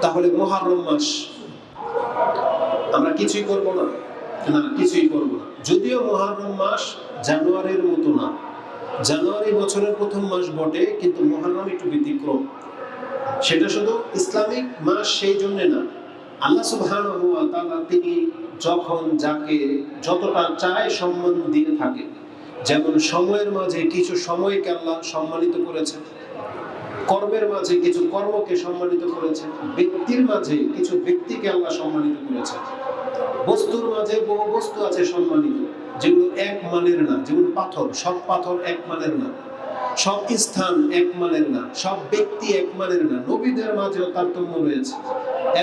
তাহলে মুহররম মাস আমরা কিছুই করব না? না, কিছুই করব না। যদিও মুহররম মাস জানুয়ারির মতো না, জানুয়ারি বছরের প্রথম মাস বটে, কিন্তু মুহররম একটু ব্যতিক্রম। সেটা শুধু ইসলামিক মাস সেই জন্য না, আল্লাহ সুবহানাহু ওয়া তাআলা তিনি যখন যাকে যতটা চায় সম্মান দিয়ে থাকে। যেমন সময়ের মাঝে কিছু সময়কে আল্লাহ সম্মানিত করেছেন, কর্মের মাঝে কিছু কর্মকে সম্মানিত করেছেন, ব্যক্তির মাঝে কিছু ব্যক্তিকে আল্লাহ সম্মানিত করেছেন, বস্তুর মাঝে বহু বস্তু আছে সম্মানিত, যেগুলো এক মানের না। যেমন পাথর, সব পাথর এক মানের না, সব স্থান এক মানের না, সব ব্যক্তি এক মানের না। নবীদের মাঝেও তারতম্য রয়েছে,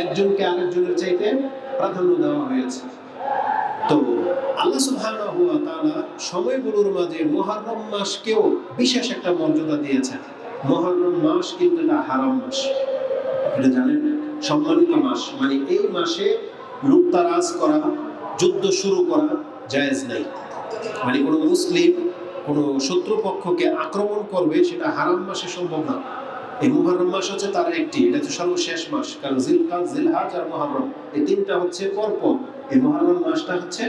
একজনকে আরেকজনের চাইতে প্রাধান্য দেওয়া হয়েছে। তো আল্লাহ সুবহানাহু ওয়া তাআলা সময়গুলোর মাঝে মুহররম মাসকেও বিশেষ একটা মর্যাদা দিয়েছেন। মুহররম মাস কিন্তু এটা হারাম মাস, এটা জানেন? সম্মানিত মাস, মানে এই মাসে লুটতারাজ করা, যুদ্ধ শুরু করা জায়েজ নাই। মানে কোনো মুসলিম কোনো শত্রুপক্ষকে আক্রমণ করবে, সেটা হারাম মাসে সম্ভব না। এই মুহররম মাস হচ্ছে তার একটি, এটা হচ্ছে সর্বশেষ মাস, কারণ জিলকাদ, জিলহজ আর মুহররম এই তিনটা হচ্ছে পরপর। এই মুহররম মাসটা হচ্ছে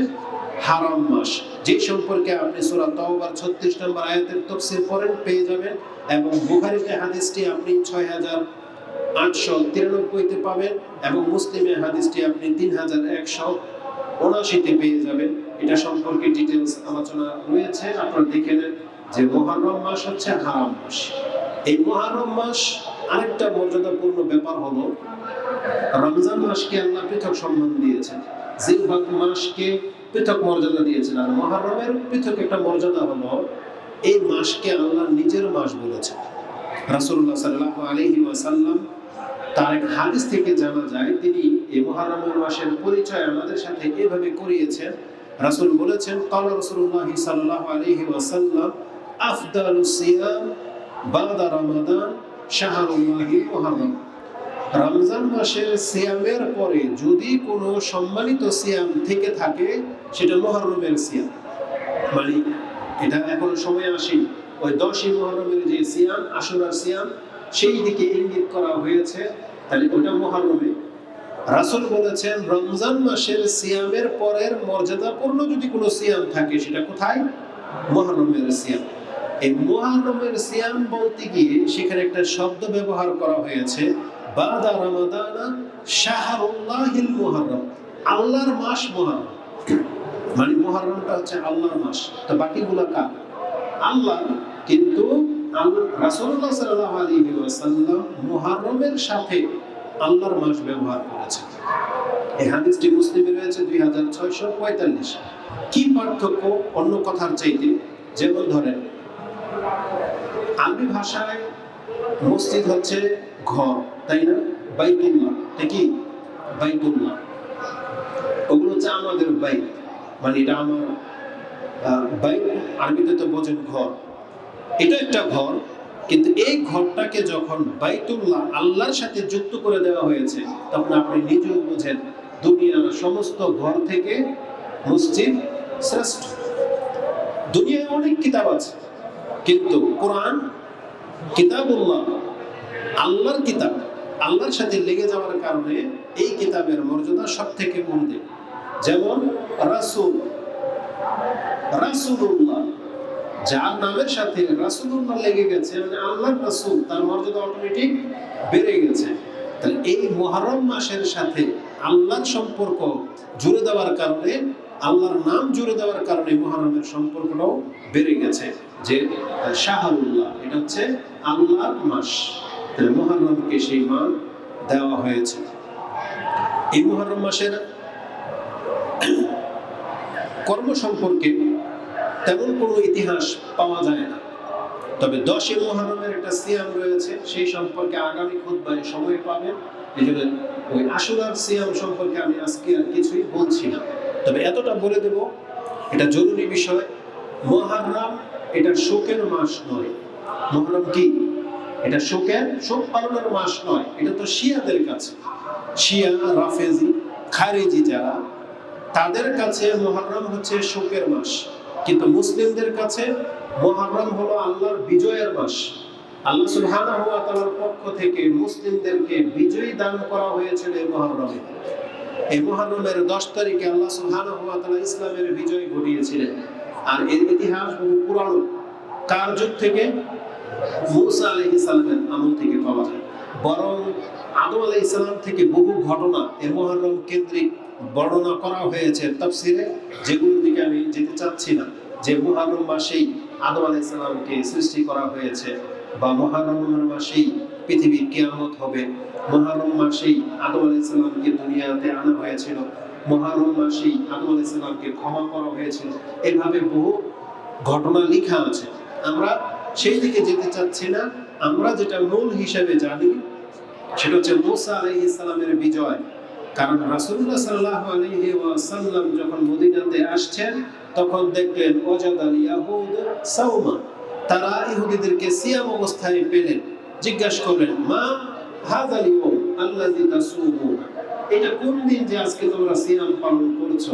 হারাম মাস, যে সম্পর্কে আপনি সূরা তাওবার 36 নম্বর আয়াতের তাফসীর পড়েন, পেয়ে যাবেন। এবং বুখারীতে হাদিসটি আপনি 6893-তে পাবেন, এবং মুসলিমে হাদিসটি আপনি 3179-তে পেয়ে যাবেন। এটা সম্পর্কে ডিটেইলস আলোচনা রয়েছে, আপনারা দেখে নেন যে মুহররম মাস হচ্ছে হারাম মাস। এই মুহররম মাস আরেকটা মর্যাদাপূর্ণ ব্যাপার হলো, রমজান মাসকে আল্লাহ পৃথক সম্মান দিয়েছেন, জিলহজ মাসকে পৃথক মর্যাদা দিয়েছেন। আর মুহররমের পৃথক একটা মর্যাদা হলো, এই মাসকে আল্লাহ নিজের মাস বলেছেন। রাসূলুল্লাহ সাল্লাল্লাহু আলাইহি ওয়াসাল্লাম তার এক হাদিস থেকে জানা যায়, তিনি এই মুহররমের মাসের পরিচয় আমাদের সাথে এভাবে করিয়েছেন। রাসূল বলেছেন, ক্বালা রাসূলুল্লাহ সাল্লাল্লাহু আলাইহি ওয়াসাল্লাম, আফদালুস সিয়াম বাদা রমাদান শাহরুল্লাহিল মুহররম। রমজান মাসের সিয়ামের পরে যদি কোনো সম্মানিত সিয়াম থেকে থাকে, সেটা মুহররমের সিয়াম। মানে এটা এখন সময় আসি, ওই 10ই মুহররমের যে সিয়াম, আশুরার সিয়াম, সেই দিকে ইঙ্গিত করা হয়েছে, তাহলে ওটা মুহররমে। রাসূল বলেছেন, রমজান মাসের সিয়ামের পরের মর্যাদাপূর্ণ যদি কোনো সিয়াম থাকে, সেটা কোথায়? মুহররমের সিয়াম। এই মুহররমের সিয়াম বলতে গিয়ে সেখানে একটা শব্দ ব্যবহার করা হয়েছে, বাদা রমাদানা শাহরুল্লাহিল মুহররম, আল্লাহর মাস মুহররম। মানে মুহররমটা হচ্ছে আল্লাহর মাস, তো বাকিগুলো কার? আল্লাহ। কিন্তু রাসূলুল্লাহ সাল্লাল্লাহু আলাইহি ওয়াসাল্লাম মুহররমের সাথে আল্লাহর মাস ব্যবহার করেছেন। এই হাদিসটি মুসলিমে রয়েছে 2645। কি পার্থক্য অন্য কথার চাইতে? যেমন ধরেন, আরবি ভাষায় মসজিদ হচ্ছে ঘর, তাই না? বাইতুল্লাহ, কি বাইতুল্লাহ, ওগুলো হচ্ছে আমাদের বাইত, মানে এটা আমার বাইত, আরবিতে তো বোঝেন ঘর। এটা একটা ঘর, কিন্তু এই ঘরটাকে যখন বাইতুল্লাহ আল্লাহর সাথে যুক্ত করে দেওয়া হয়েছে, তখন আপনি নিজেও বোঝেন দুনিয়ার সমস্ত ঘর থেকে মসজিদ শ্রেষ্ঠ। দুনিয়ায় অনেক কিতাব আছে, কিন্তু কোরআন কিতাবুল্লাহ, আল্লাহর কিতাব, আল্লাহর সাথে লেগে যাওয়ার কারণে এই কিতাবের মর্যাদা সব থেকে মূল্যে। যেমন রাসূল, রাসূলুল্লাহ, যার নামের সাথে রাসূলুল্লাহ লেগে গেছে, মানে আল্লাহর রাসূল, তার মর্যাদা অটোমেটিক বেড়ে গেছে। তাহলে এই মুহররম মাসের সাথে আল্লাহর সম্পর্ক জুড়ে দেওয়ার কারণে, আল্লাহর নাম জুড়ে দেওয়ার কারণে মুহররমের সম্পর্কটাও বেড়ে গেছে, যে শাহরুল্লাহ, এটা হচ্ছে আল্লাহর মাস। তাহলে মুহররমকে সেই মান দেওয়া হয়েছে। এই মুহররম মাসের কর্ম সম্পর্কে তেমন কোনো ইতিহাস পাওয়া যায় না, তবে 10ই মুহররমের একটা সিয়াম রয়েছে, সেই সম্পর্কে আগামী খুতবায় সময় পাবেন। এই জন্য ওই আশুরার সিয়াম সম্পর্কে আমি আজকে আর কিছুই বলছি না, তবে এতটা বলে দেব, এটা জরুরি বিষয়। মুহররম এটা শোকের মাস নয়। মুহররম কি? এটা শোক পালনের মাস নয়। এটা তো শিয়াদের কাছে, শিয়া, রাফেজি, খারিজি যারা, তাদের কাছে মুহররম হচ্ছে শোকের মাস, কিন্তু মুসলিমদের কাছে মুহররম হলো আল্লাহর বিজয়ের মাস। আল্লাহ সুবহানাহু ওয়া তাআলার পক্ষ থেকে মুসলিমদেরকে বিজয় দান করা হয়েছিল এই মুহররমে। এই মুহররমের 10 তারিখে আল্লাহ সুবহানাহু ওয়া তাআলা ইসলামের বিজয় ঘটিয়েছিলেন। আর এর ইতিহাস বহু পুরানো। কার যুগ থেকে? মূসা আলাইহিস সালামের আমল থেকে পাওয়া যায়। বরং আদম আলাইহিস সালাম থেকে বহু ঘটনা এই মুহররম কেন্দ্রিক বর্ণনা করা হয়েছে তাফসীরে, যেগুলোর দিকে আমি যেতে চাচ্ছি না। যে মুহররম মাসেই আদম আলাইহিস সালামকে সৃষ্টি করা হয়েছে, বা মুহররম মাসেই পৃথিবীর কিয়ামত হবে, মুহররম মাসেই আদম আলাইহিস সালামকে দুনিয়াতে আনা হয়েছিল, মুহররম মাসেই আদম আলাইহিস সালামকে ক্ষমা করা হয়েছিল। এভাবে বহু ঘটনা লেখা আছে। আমরা সেই দিকে যেতে চাচ্ছি না। আমরা যেটা মূল হিসেবে জানি সেটা হচ্ছে মূসা আলাইহিস সালামের বিজয়। কারণ রাসূলুল্লাহ সাল্লাল্লাহু আলাইহি ওয়াসাল্লাম যখন মদিনাতে আসছেন তখন দেখলেন ওয়াজাদাল ইয়াহুদ সাওমা, তারা ইহুদিদেরকে সিয়াম অবস্থায় পেলেন। জিজ্ঞাসা করলেন, মা হাযাল ইয়াউম আল্লাযী তাসুমুনা, এটা কোন দিন যে আজকে তোমরা সিয়াম পালন করছো?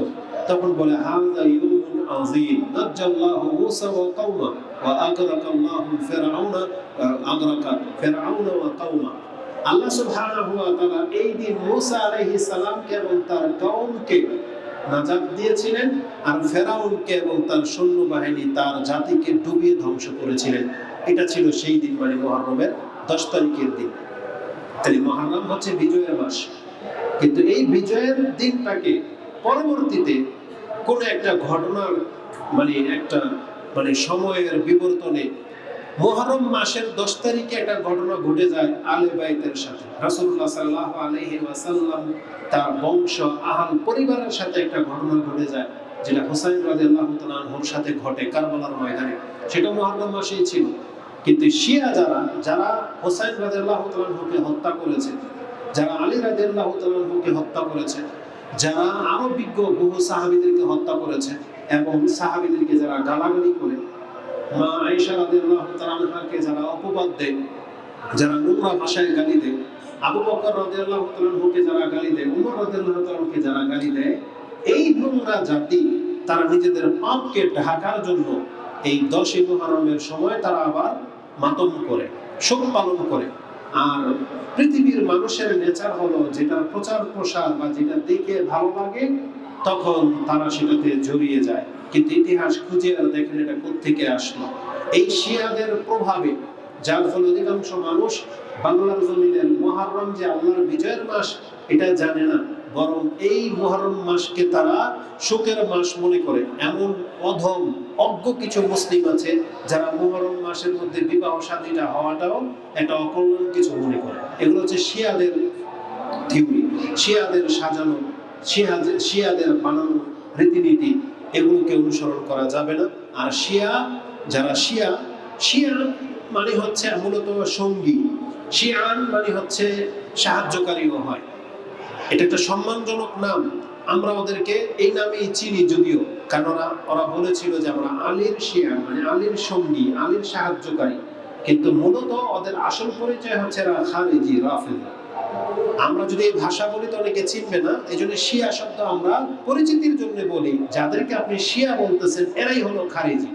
তখন বলে, হাযা ইয়াউমুন আযীম নাজ্জাল্লাহু মূসা ওয়া কওমা ওয়া আগরাকাল্লাহু ফিরআউনা ওয়া কওমা। আল্লাহ সুবহানাহু ওয়া তাআলা এই দিন মূসা আলাইহিস সালামকে এবং তার কওমকে নাজাত দিয়েছিলেন, আর ফেরাউনকে এবং তার সৈন্যবাহিনী তার জাতিকে ডুবিয়ে ধ্বংস করেছিলেন। এটা ছিল সেই দিন, মানে মুহররমের 10 তারিখের দিন। তাই মুহররম হচ্ছে বিজয়ের মাস। কিন্তু এই বিজয়ের দিনটাকে পরবর্তীতে কোন একটা ঘটনার মানে সময়ের বিবর্তনে মুহররম মাসের 10 তারিখে একটা ঘটনা ঘটে যায় আলে বাইতের সাথে। রাসূলুল্লাহ সাল্লাল্লাহু আলাইহি ওয়াসাল্লাম তার বংশ আহল পরিবারের সাথে একটা ঘটনা ঘটে যায়, যেটা হুসাইন রাদিয়াল্লাহু তাআলা আনহুর সাথে ঘটে কারবালার ময়দানে। সেটা মুহররম মাসেই ছিল। কিন্তু শিয়া যারা হুসাইন রাদিয়াল্লাহু তাআলা আনহুকে হত্যা করেছে, যারা আলী রাদিয়াল্লাহু তাআলা আনহুকে হত্যা করেছে, যারা আরো বিজ্ঞ বহু সাহাবীদেরকে হত্যা করেছে, এবং সাহাবীদেরকে যারা গালাগালি করে, মা আয়েশা রাদিয়াল্লাহু তাআলা আনহাকে যারা অপবাদ দেয়, যারা নোংরা ভাষায় গালি দেয়, আবু বকর রাদিয়াল্লাহু তাআলা আনহুকে যারা গালি দেয়, উমর রাদিয়াল্লাহু তাআলা আনহুকে যারা গালি দেয়, এই নোংরা জাতি তারা নিজেদের পাপকে ঢাকার জন্য এই 10 মুহররমের সময় তারা আবার মাতম করে, শোক পালন করে। আর পৃথিবীর মানুষের নেচার হলো যেটা প্রচার প্রসার বা যেটা দেখে ভালো লাগে তখন তারা সেটাতে জড়িয়ে যায়। কিন্তু ইতিহাস খুঁজে আর দেখেন এটা কোত্থেকে আসলো। এই শিয়াদের প্রভাবে, যার ফলে অধিকাংশ মানুষ বাংলার জমিনের মুহররম যে আল্লাহর বিজয়ের মাস এটা জানে না, বরং এই মুহররম মাসকে তারা শোকের মাস মনে করে। এমন অধম অজ্ঞ কিছু মুসলিম আছে যারা মুহররম মাসের মধ্যে বিবাহ শাদীটা হওয়াটাও একটা অকল্যাণ কিছু মনে করে। এগুলো হচ্ছে শিয়াদের থিওরি, শিয়াদের সাজানো, শিয়াদের বানানো রীতিনীতি। এগুলোকে অনুসরণ করা যাবে না। আর যারা শিয়া মানে হচ্ছে মূলত সঙ্গী, শিয়ান মানে হচ্ছে সাহায্যকারীও হয়। এটা একটা সম্মানজনক নাম। আমরা ওদেরকে এই নামেই চিনি, যদিও কারণ ওরা বলেছিল যে আমরা আলীর শিয়া, মানে আলীর সঙ্গী, আলীর সাহায্যকারী। কিন্তু মূলত ওদের আসল পরিচয় হচ্ছে খারিজি, রাফেজি। আমরা যদি এই ভাষা বলি তো অনেকে চিনবে না, এই জন্য শিয়া শব্দ আমরা পরিচিতির জন্য বলি। যাদেরকে আপনি শিয়া বলতেছেন এরাই হলো খারিজি,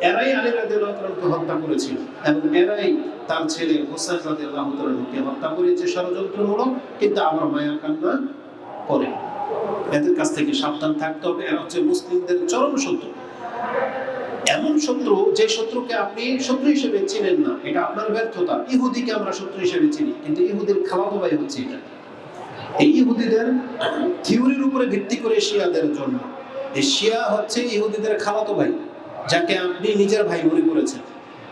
এরাই আলী রাদিয়াল্লাহু তাআলাকে হত্যা করেছিল, এবং এরাই তার ছেলে হুসাইন রাদিয়াল্লাহু তাআলাকে হত্যা করেছে ষড়যন্ত্রমূলক। কিন্তু আবার মায়া কান্না করে। এদের কাছ থেকে সাবধান থাকতে হবে। এরা হচ্ছে মুসলিমদের চরম শত্রু। এমন শত্রু যে শত্রুকে আপনি শত্রু হিসেবে চিনেন না, এটা আপনার ব্যর্থতা। ইহুদিকে আমরা শত্রু হিসেবে চিনি, কিন্তু ইহুদির খালাতো ভাই হচ্ছে এটা। এই ইহুদিদের থিওরির উপরে ভিত্তি করে শিয়াদের জন্য, এই শিয়া হচ্ছে ইহুদিদের খালাতো ভাই, যাকে আপনি নিজের ভাই মনে করেছেন,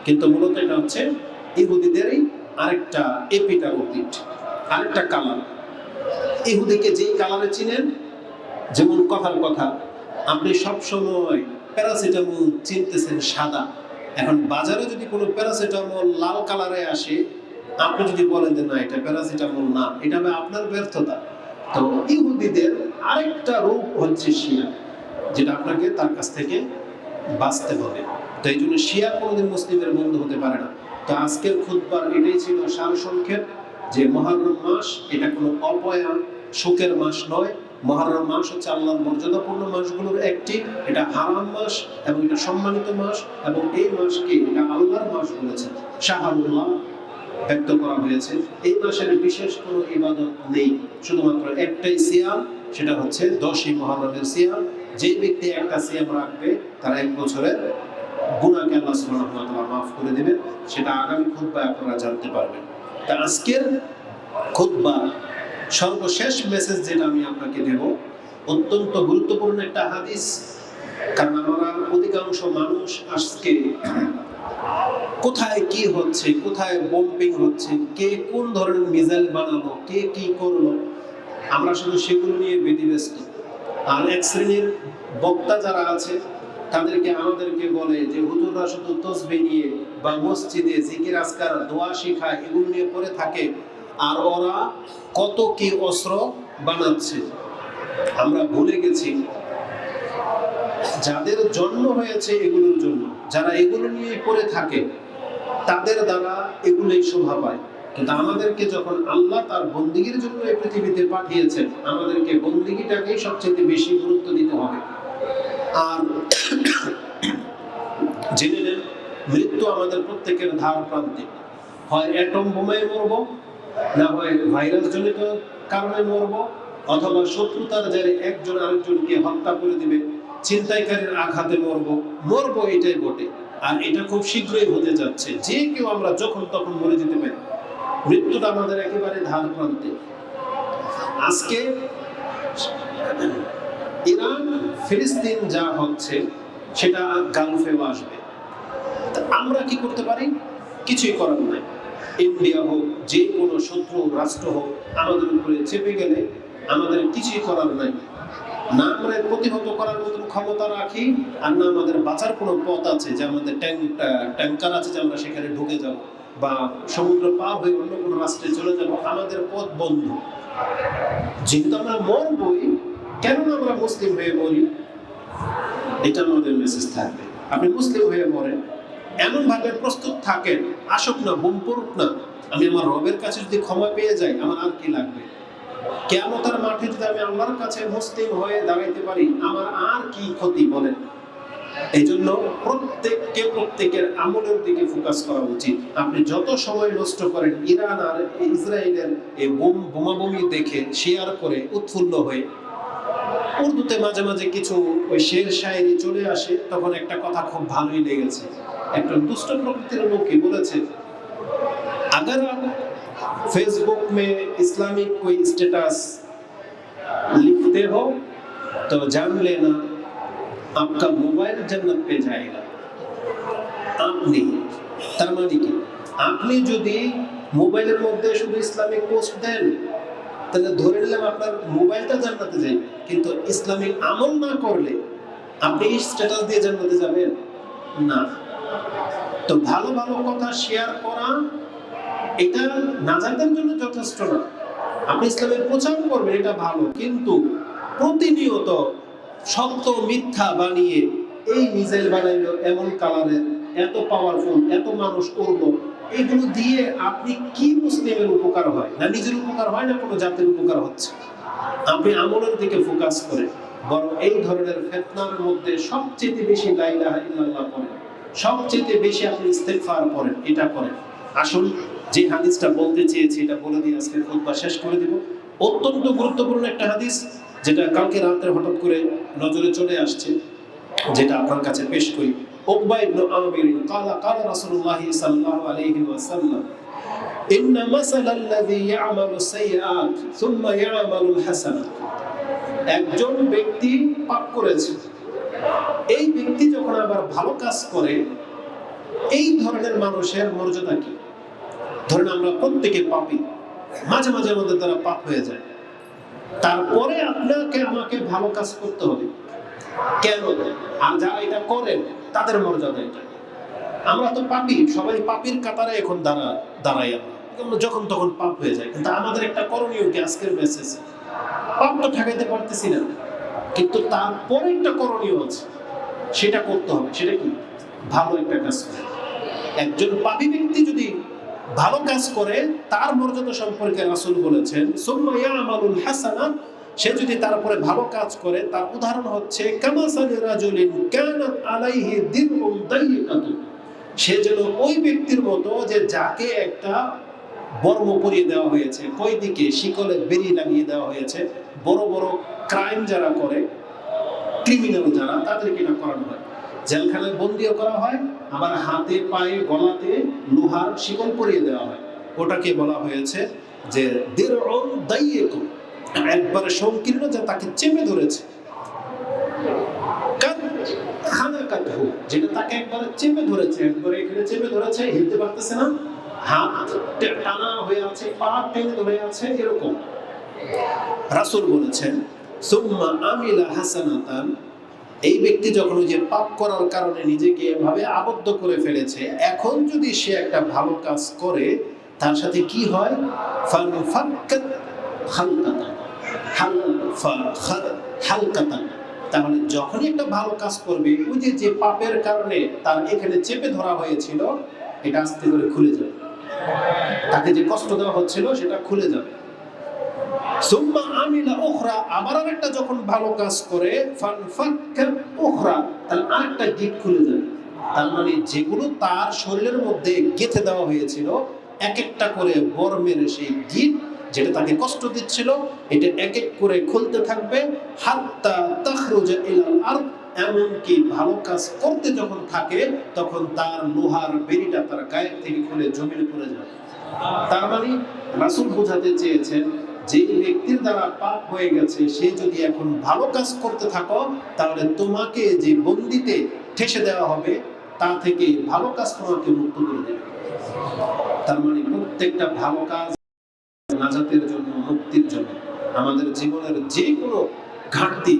কিন্তু মূলত এটা হচ্ছে ইহুদিদেরই আরেকটা এপিটারোপিট, আরেকটা কালার। ইহুদিকে যেই কালারে চিনেন, যেমন কথার কথা আপনি সবসময় প্যারাসিটামল চিনতেছেন সাদা, এখন বাজারে যদি কোনো প্যারাসিটামল লাল কালারে আসে, আপনি যদি বলেন যে না এটা প্যারাসিটামল না, এটা হবে আপনার ব্যর্থতা। তো ইহুদিদের আরেকটা রূপ হচ্ছে শিয়া, যেটা আপনাকে তার কাছ থেকে বাঁচতে হবে। তো এই জন্য শিয়া কোনোদিন মুসলিমের বন্ধু হতে পারে না। তো আজকের খুতবার এটাই ছিল সারসংক্ষেপ, যে মুহররম মাস এটা কোনো অপয়া শোকের মাস নয়, মুহররম মাস হচ্ছে আল্লাহর মর্যাদাপূর্ণ মাসগুলোর একটি, এটা হারাম মাস এবং এটা সম্মানিত মাস, এবং এই মাসকে এটা আল্লাহর মাস বলেছেন, শাহরুল্লাহ ব্যক্ত করা হয়েছে। এই মাসের বিশেষ কোনো ইবাদত নেই, শুধুমাত্র একটাই সিয়াম, সেটা হচ্ছে 10ই মুহররমের সিয়াম। যে ব্যক্তি একটা সিয়াম রাখবে তার এক বছরের গুনাহকে আল্লাহ সুবহানাহু ওয়া তাআলা মাফ করে দিবেন। সেটা আগামী খুতবায় আপনারা জানতে পারবেন। তা আজকের খুতবা সর্বশেষ মেসেজ যেটা আমি আপনাকে দেব, অত্যন্ত গুরুত্বপূর্ণ একটা হাদিস। কারণ আমরা অধিকাংশ মানুষ আজকে কোথায় কি হচ্ছে, কোথায় বোম্বিং হচ্ছে, কে কোন ধরনের মিসাইল বানালো, কে কি করলো, আমরা শুধু সেগুলো নিয়ে ব্যতিব্যস্ত। আর এক শ্রেণীর বক্তা যারা আছে তাদেরকে আমাদেরকে বলে যে হুজুররা শুধু তসবিহ নিয়ে বা মসজিদে জিকির আজকার দোয়া শিখায়, এগুলো নিয়ে পড়ে থাকে, আর ওরা কত কি অস্ত্র বানাচ্ছে। আমরা ভুলে গেছি যাদের জন্ম হয়েছে এগুলোর জন্য, যারা এগুলো নিয়ে পড়ে থাকে তাদের দ্বারা এগুলোই শোভা পায়। কিন্তু আমাদেরকে যখন আল্লাহ তার বন্দিগির জন্য এই পৃথিবীতে পাঠিয়েছেন, আমাদেরকে বন্দিগিটাকেই সবচেয়ে বেশি গুরুত্ব দিতে হবে। আর জেনে নেন, মৃত্যু আমাদের প্রত্যেকের ধার প্রান্তে, হয় অ্যাটম বোমায় মরব, না হয় ভাইরাস জনিত কারণে মরব, অথবা শত্রুতার জেরে একজন আরেকজনকে হত্যা করে দিবে, ছিনতাইকারীর আঘাতে মরব, এটাই বটে। আর এটা খুব শীঘ্রই হতে যাচ্ছে, যে কেউ আমরা যখন তখন মরে যেতে পারি। মৃত্যুটা আমাদের একেবারে ধার প্রান্তে। আজকে ইরান ফিলিস্তিন যা হচ্ছে সেটা গালফেও আসবে। আমরা কি করতে পারি? কিছুই করার নাই। ইন্ডিয়া হোক, যে কোনো শত্রু রাষ্ট্র হোক, আমাদের উপরে চেপে গেলে আমাদের কিছুই করার নাই। না আমরা প্রতিহত করার মতন ক্ষমতা রাখি, আর না আমাদের বাঁচার কোনো পথ আছে, যে আমাদের ট্যাঙ্কার আছে যে আমরা সেখানে ঢুকে যাব, বা সমুদ্র পার হয়ে অন্য কোনো রাষ্ট্রে চলে যাব। আমাদের পথ বন্ধ। যেহেতু আমরা মরবই, কেন আমরা মুসলিম হয়ে মরি? এটা আমাদের মেসেজ থাকবে। আপনি মুসলিম হয়ে মরেন, এমন ভাবে প্রস্তুত থাকেন, আসুক না, বোম পড়ুক না, আমি আমার রবের কাছে যদি ক্ষমা পেয়ে যাই, আমার আর কি লাগবে? কিয়ামতের মাঠে যদি আমি আল্লাহর কাছে মুসলিম হয়ে দাঁড়াইতে পারি, আমার আর কি ক্ষতি বলেন? এই জন্য প্রত্যেকের আমলের দিকে ফোকাস করা উচিত। আপনি যত সময় নষ্ট করেন ইরান আর ইসরায়েলের এই বোমাবমি দেখে, শেয়ার করে, উৎফুল্ল হয়ে, উর্দুতে মাঝে মাঝে কিছু ওই শের শায়েরি চলে আসে, তখন একটা কথা খুব ভালোই লেগেছে। একটা দুষ্ট প্রকৃতির লোকই বলেছে, अगर आप फेसबुक में इस्लामिक कोई स्टेटस लिखते हो तो जान लेना आपका मोबाइल जन्नत पे जाएगा। আপনি, তার মানে কি, আপনি যদি মোবাইলের মধ্যে শুধু ইসলামিক পোস্ট দেন, তাহলে ধরে নিলাম আপনার মোবাইলটা জান্নাতে যাবে, কিন্তু ইসলামিক আমল না করলে আপনি স্ট্যাটাস দিয়ে জান্নাতে যাবেন না। তো ভালো ভালো কথা শেয়ার করা এটা নাজাতের জন্য যথেষ্ট না। আপনি ইসলামের প্রচার করবেন, এটা ভালো, কিন্তু প্রতিনিয়ত সত্য মিথ্যা বানিয়ে, এই মিসাইল বানাইলো এমন কালারের, এত পাওয়ারফুল, এত মানুষ করলো, এগুলো দিয়ে আপনি কি মুসলিমের উপকার হয়? না নিজের উপকার হয়, না কোনো জাতির উপকার হচ্ছে? আপনি আমলের দিকে ফোকাস করেন, বরং এই ধরনের ফিতনার মধ্যে সবচেয়ে বেশি লা ইলাহা ইল্লাল্লাহ পড়েন, সবচেয়ে বেশি আপনি ইস্তেগফার করেন, এটা করেন। আসুন, যে হাদিসটা বলতে চেয়েছি এটা বলে দিয়ে আজকে খুতবা শেষ করে দিব। অত্যন্ত গুরুত্বপূর্ণ একটা হাদিস, যেটা কালকে রাতে হঠাৎ করে নজরে চলে আসছে, যেটা আপনার কাছে পেশ করি। উকবা ইবনে আমির قال قال رسول الله صلى الله عليه وسلم ان مثل الذي يعمل السيئات ثم يعمل الحسنات। একজন ব্যক্তি পাপ করেছে, এই ব্যক্তি যখন আবার ভালো কাজ করে, এই ধরনের মানুষের মর্যাদা কি? ধরেন আমরা প্রত্যেকে পাপী, মাঝে মাঝে আমাদের দ্বারা পাপ হয়ে যায়, তারপরে আপনাকে আমাকে ভালো কাজ করতে হবে কেন? আর যারা এটা করেন তাদের মর্যাদা এটা। আমরা তো পাপী, সবাই পাপীর কাতারে এখন দাঁড়াই আমরা যখন তখন পাপ হয়ে যায়। কিন্তু আমাদের একটা করণীয় কি? আজকের মেসেজ, পাপ তো ঠেকাইতে পারতেছি না, কিন্তু তারপরে একটা করণীয় আছে, সেটা করতে হবে। সেটা কি? ভালো একটা কাজ করে। একজন পাপী ব্যক্তি যদি ভালো কাজ করে, তার মর্যাদা সম্পর্কে রাসূল বলেছেন সুম্মা ইয়ামালুল হাসানাত, সে যদি তারপরে ভালো কাজ করে, তার উদাহরণ হচ্ছে কামাসালি রাজুলিন কানাত আলাইহি দিরউন দাইয়িকাতুন, সে যেন ওই ব্যক্তির মতো যে যাকে একটা বর্ম পরিয়ে দেওয়া হয়েছে, কই দিকে শিকলে বেরি লাগিয়ে দেওয়া হয়েছে। বড় বড় ক্রাইম যারা করে, ক্রিমিনাল যারা, তাদেরকে এটা করানো হয়, জেলখানায় বন্দিও করা হয়, আবার হাতে পায়ে গলাতে লোহার শিকল পরিয়ে দেওয়া হয়। ওটাকে বলা হয়েছে যে দিরউন দাইয়িকুন, একবারে সংকীর্ণ, যা তাকে চেপে ধরেছে। যেটা তাকে একবারে চেপে ধরেছে, একবারে এখানে চেপে ধরেছে, হিলতে পারতেছে না, হাত টানা হয়ে আছে, পা টেনে ধরে আছে, এরকম। রাসূল বলেছেন সুম্মা আমিলা হাসানাতান, এই ব্যক্তি যখন ওই যে পাপ করার কারণে নিজেকে এভাবে আবদ্ধ করে ফেলেছে, এখন যদি সে একটা ভালো কাজ করে, তার সাথে কি হয়, ফানফাক্কাত হালকাতান, হালকাতান, তাহলে যখনই একটা ভালো কাজ করবে, ওই যে পাপের কারণে তার এখানে চেপে ধরা হয়েছিল, এটা আস্তে করে খুলে যাবে, তাকে যে কষ্ট দেওয়া হচ্ছিল সেটা খুলে যাবে। সুম্মা আমিলা উখরা, আবার আরেকটা যখন ভালো কাজ করে, ফানফাক্কাত উখরা, তাহলে আরেকটা গিট খুলে যাবে। তার মানে যেগুলো তার শরীরের মধ্যে গেঁথে দেওয়া হয়েছিল, এক একটা করে বর্মের সেই গিট, যেটা তাকে কষ্ট দিচ্ছিল, এটা এক এক করে খুলতে থাকবে, হাত্তা তাখরুজা ইলাল আরদ, এমনকি ভালো কাজ করতে যখন থাকে, তখন তার লোহার বেড়িটা তার গায়ের থেকে খুলে জমিনে পড়ে যাবে। তার মানে রাসূল বোঝাতে চেয়েছেন, যে ব্যক্তির দ্বারা পাপ হয়ে গেছে, সে যদি এখন ভালো কাজ করতে থাকো, তাহলে তোমাকে যে বন্দিতে ঠেসে দেওয়া হবে, তা থেকে ভালো কাজ তোমাকে মুক্ত করে দেবে। তার মানে প্রত্যেকটা ভালো কাজ নাজাতের জন্য, মুক্তির জন্য, আমাদের জীবনের যে কোনো ঘাটতি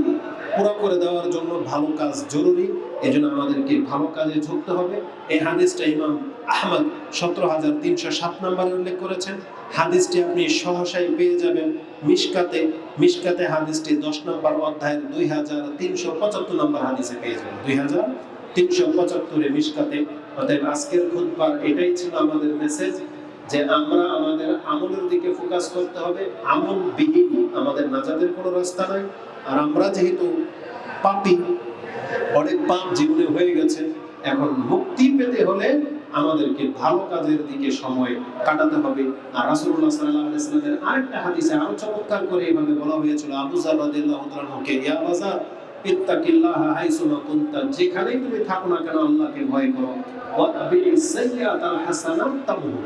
পুরো করে দেওয়ার জন্য ভালো কাজ জরুরি। এজন্য আমাদেরকে ভালো কাজে ঝুঁকতে হবে। এই হাদিসটা ইমাম আহমদ 17,307 নম্বরে উল্লেখ করেছেন। হাদিসটি আপনি সহসাই পেয়ে যাবেন মিশকাতে হাদিসটি 10 নম্বর অধ্যায়ের 2375 নম্বর হাদিসে পেয়ে যাবেন, 2375 মিশকাতে। অতএব আজকের খুতবার এটাই ছিল আমাদের মেসেজ, যে আমরা আমাদের আমলের দিকে ফোকাস করতে হবে। আমল বিহীন আমাদের নাজাতের কোনো রাস্তা নাই। আর আমরা যেহেতু পাপী, অনেক পাপ জীবনে হয়ে গেছে, এখন মুক্তি পেতে হলে আমাদেরকে ভালো কাজের দিকে সময় কাটাতে হবে। আর রাসূলুল্লাহ সাল্লাল্লাহু আলাইহি ওয়াসাল্লামের আরেকটা হাদিসে আরো চমৎকার করে এইভাবে বলা হয়েছিল, আবু যার রাদিয়াল্লাহু তাআলা কে, ইয়া বাজার ইত্তাকিল্লাহা হাইসুমা কুনতা, যেখানেই তুমি থাকো না কেন আল্লাহকে ভয় করো। ওয়াতবিস সাইয়্যাতাল হাসানাত তামহু,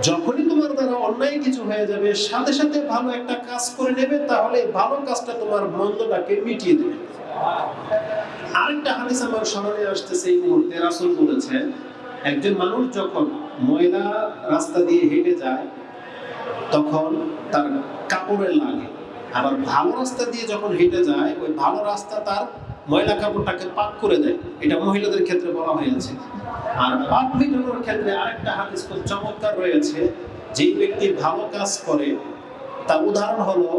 যখনই তোমার দ্বারা অন্যায় কিছু হয়ে যাবে, সাথে সাথে ভালো একটা কাজ করে নেবে, তাহলে ভালো কাজটা তোমার মন্দটাকে মিটিয়ে দেবে। আরেকটা হাদিস আমার স্মরণে আসতেছে এই মুহূর্তে। রাসূল বলেছেন, একজন মানুষ যখন ময়লা রাস্তা দিয়ে হেঁটে যায়, তখন তার কাপড়ে লাগে। আবার ভালো রাস্তা দিয়ে যখন হেঁটে যায়, ওই ভালো রাস্তা তার ময়লা কাপড়টাকে পাক করে দেয়। এটা মহিলাদের ক্ষেত্রে বলা হয়েছে। আর পাপ মিটানোর ক্ষেত্রে আরেকটা হাদিস খুব চমৎকার রয়েছে। যেই ব্যক্তি ভালো কাজ করে, তার উদাহরণ হলো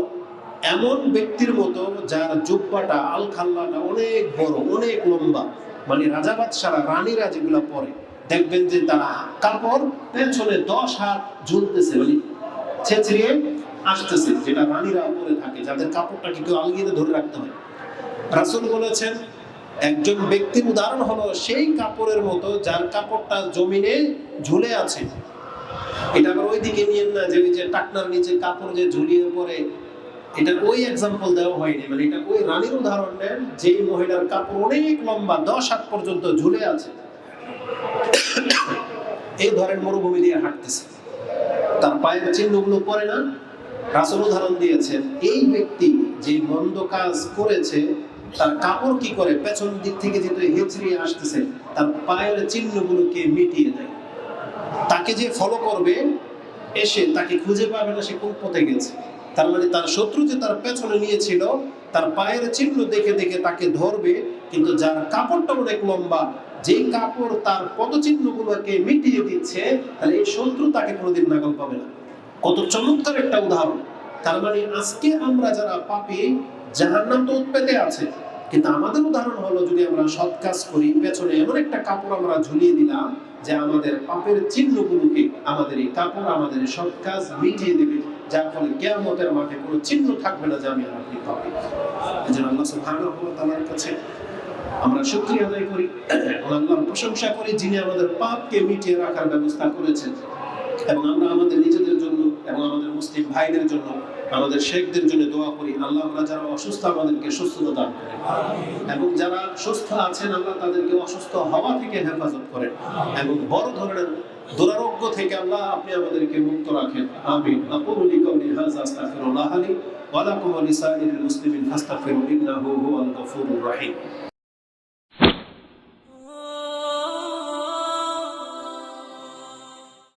এমন ব্যক্তির মতো যার জুব্বাটা, আল খাল্লাটা অনেক বড়, অনেক লম্বা, মানে রাজা বাদশারা, রানীরা যেগুলো পরে, দেখবেন যে তারা কাপড় পেছনে 10 হাত ঝুলতেছে, মানে ছেঁচড়িয়ে আসতেছে, যেটা রানীরা পরে থাকে, যাদের কাপড়টাকে কেউ আলগিয়ে ধরে রাখতে হয়। রাসূল বলেছেন, একজন ব্যক্তির উদাহরণ হলো সেই কাপড়ের মতো যার কাপড়টা জমিনে ঝুলে আছে। এটা আবার ওইদিকে নিয়েন না যে ওই যে টাকনার নিচে কাপড় যে ঝুলিয়ে পড়ে, এটা ওই এক্সাম্পল দেওয়া হয়নি। মানে এটা ওই রানীর উদাহরণ নেন, যেই মহিলার কাপড় অনেক লম্বা, 10 হাত পর্যন্ত ঝুলে আছে, এই ধরেন মরুভূমি দিয়ে হাঁটতেছে, তার পায়ের চিহ্নগুলো পড়ে না। রাসূল উদাহরণ দিয়েছেন, এই ব্যক্তি যে মন্দ কাজ করেছে, তার কাপড় কি করে, পেছন দিক থেকে যেহেতু হেঁচড়িয়ে আসতেছে, তার পায়ের চিহ্নগুলোকে মিটিয়ে দেয়। তাকে যে ফলো করবে, এসে তাকে খুঁজে পাবে না সে কোন পথে গেছে। তার মানে তার শত্রু যে তার পেছনে নিয়েছিল, তার পায়ের চিহ্ন দেখে দেখে তাকে ধরবে। কিন্তু যার কাপড়টা অনেক লম্বা, যেই কাপড় তার পদচিহ্নগুলোকে মিটিয়ে দিচ্ছে, তাহলে এই শত্রু তাকে কোনোদিন নাগাল পাবে না। কত চমৎকার একটা উদাহরণ। তার মানে আজকে আমরা যারা পাপী, জাহান্নাম তো উৎপেতে আছে, কিন্তু আমাদের উদাহরণ হলো, যদি আমরা সৎ কাজ করি, পেছনে এমন একটা কাপড় আমরা ঝুলিয়ে দিলাম যে আমাদের পাপের চিহ্নগুলোকে, আমাদের এই কাপড় আমাদের সৎ কাজ মিটিয়ে দেবে। যার ফলে কিয়ামতের মাঠে কোনো চিহ্ন থাকবে না যে আমি আর আপনি পাপী। এজন্য আল্লাহ সুবহানাহু ওয়া তাআলার কাছে আমরা শুকরিয়া আদায় করি, আল্লাহর প্রশংসা করি যিনি আমাদের পাপকে মিটিয়ে রাখার ব্যবস্থা করেছেন। এবং আমরা আমাদের নিজেদের জন্য এবং আমাদের মুসলিম ভাইদের জন্য, আমাদের শেখদের জন্য দোয়া করি, আল্লাহ আমরা যারা অসুস্থ আমাদেরকে সুস্থতা দান করেন, এবং যারা সুস্থ আছেন আল্লাহ তাদেরকে অসুস্থ হওয়া থেকে হেফাজত করেন, এবং বড় ধরনের দুরারোগ্য থেকে আল্লাহ আপনি আমাদেরকে মুক্ত রাখেন। আমিন। আকুলু লিকাউলি হাযা আস্তাগফিরুল্লাহ লি ওয়া লাকুম ওয়া লিসাইরিল মুসলিমিন ফাস্তাগফিরু ইন্নাহু হুয়াল গফুরুর রহিম।